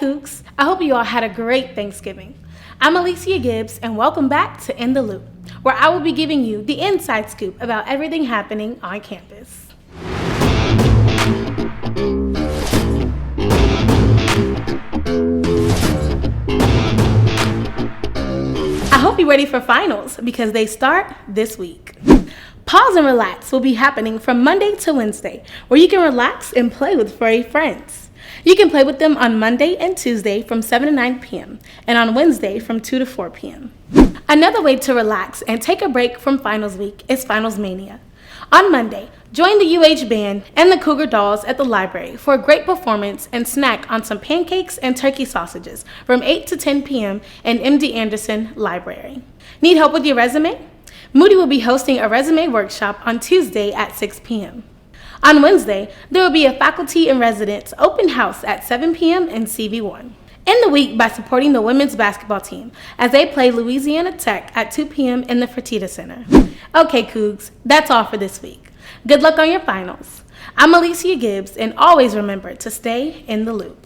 Cougs. I hope you all had a great Thanksgiving. I'm Alicia Gibbs, and welcome back to In the Loop, where I will be giving you the inside scoop about everything happening on campus. I hope you're ready for finals because they start this week. Pause and Relax will be happening from Monday to Wednesday, where you can relax and play with furry friends. You can play with them on Monday and Tuesday from 7 to 9 p.m. and on Wednesday from 2 to 4 p.m. Another way to relax and take a break from finals week is Finals Mania. On Monday, join the UH band and the Cougar dolls at the library for a great performance and snack on some pancakes and turkey sausages from 8 to 10 p.m. in MD Anderson Library. Need help with your resume? Moody will be hosting a resume workshop on Tuesday at 6 p.m. On Wednesday, there will be a faculty and residents open house at 7 p.m. in CV1. End the week by supporting the women's basketball team as they play Louisiana Tech at 2 p.m. in the Fertitta Center. Okay, Cougs, that's all for this week. Good luck on your finals. I'm Alicia Gibbs, and always remember to stay in the loop.